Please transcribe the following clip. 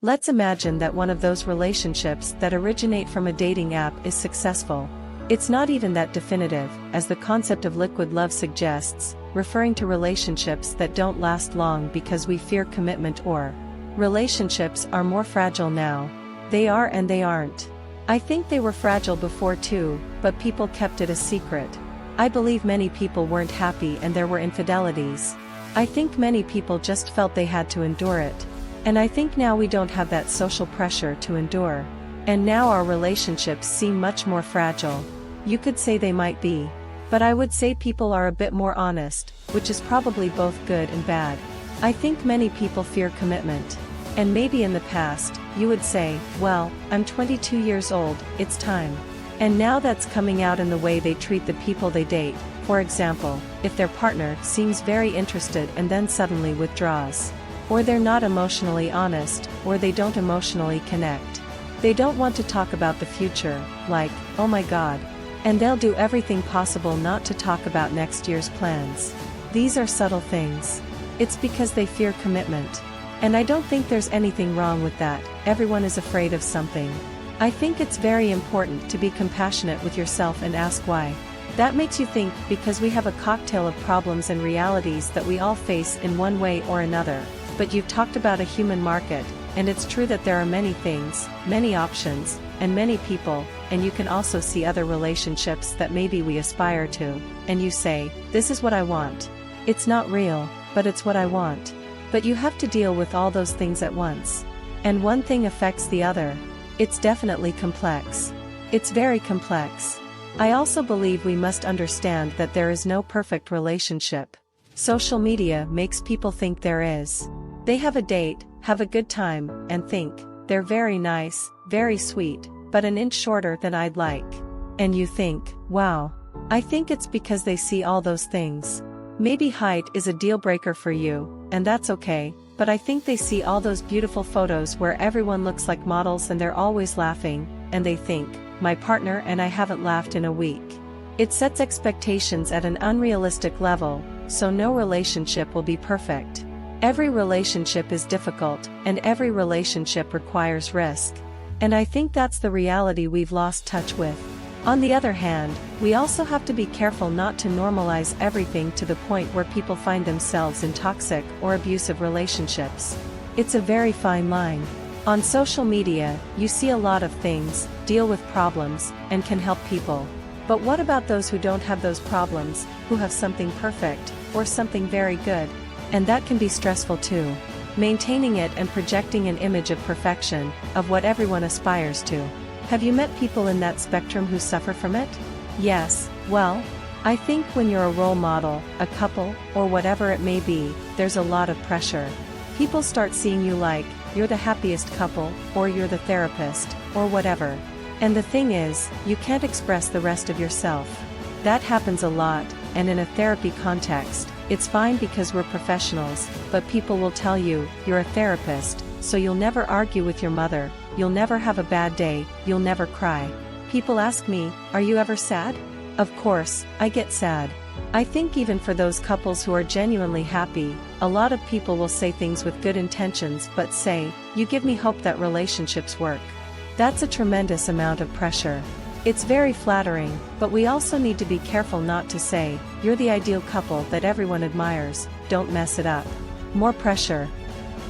Let's imagine that one of those relationships that originate from a dating app is successful. It's not even that definitive, as the concept of liquid love suggests, referring to relationships that don't last long because we fear commitment or relationships are more fragile now. They are and they aren't. I think they were fragile before too, but people kept it a secret. I believe many people weren't happy and there were infidelities. I think many people just felt they had to endure it. And I think now we don't have that social pressure to endure. And now our relationships seem much more fragile. You could say they might be. But I would say people are a bit more honest, which is probably both good and bad. I think many people fear commitment. And maybe in the past, you would say, well, I'm 22 years old, it's time. And now that's coming out in the way they treat the people they date. For example, if their partner seems very interested and then suddenly withdraws. Or they're not emotionally honest, or they don't emotionally connect. They don't want to talk about the future, like, oh my god. And they'll do everything possible not to talk about next year's plans. These are subtle things. It's because they fear commitment. And I don't think there's anything wrong with that. Everyone is afraid of something. I think it's very important to be compassionate with yourself and ask why. That makes you think, because we have a cocktail of problems and realities that we all face in one way or another. But you've talked about a human market, and it's true that there are many things, many options, and many people, and you can also see other relationships that maybe we aspire to, and you say, this is what I want. It's not real, but it's what I want. But you have to deal with all those things at once. And one thing affects the other. It's definitely complex. It's very complex. I also believe we must understand that there is no perfect relationship. Social media makes people think there is. They have a date, have a good time, and think, they're very nice, very sweet, but an inch shorter than I'd like. And you think, wow. I think it's because they see all those things. Maybe height is a deal breaker for you, and that's okay, but I think they see all those beautiful photos where everyone looks like models and they're always laughing, and they think, my partner and I haven't laughed in a week. It sets expectations at an unrealistic level, so no relationship will be perfect. Every relationship is difficult, and every relationship requires risk. And I think that's the reality we've lost touch with. On the other hand, we also have to be careful not to normalize everything to the point where people find themselves in toxic or abusive relationships. It's a very fine line. On social media, you see a lot of things, deal with problems, and can help people. But what about those who don't have those problems, who have something perfect, or something very good? And that can be stressful too. Maintaining it and projecting an image of perfection, of what everyone aspires to. Have you met people in that spectrum who suffer from it? Yes, well, I think when you're a role model, a couple, or whatever it may be, there's a lot of pressure. People start seeing you like, you're the happiest couple, or you're the therapist, or whatever. And the thing is, you can't express the rest of yourself. That happens a lot, and in a therapy context, it's fine because we're professionals, but people will tell you, you're a therapist, so you'll never argue with your mother, you'll never have a bad day, you'll never cry. People ask me, are you ever sad? Of course, I get sad. I think even for those couples who are genuinely happy, a lot of people will say things with good intentions but say, you give me hope that relationships work. That's a tremendous amount of pressure. It's very flattering, but we also need to be careful not to say, you're the ideal couple that everyone admires, don't mess it up. More pressure,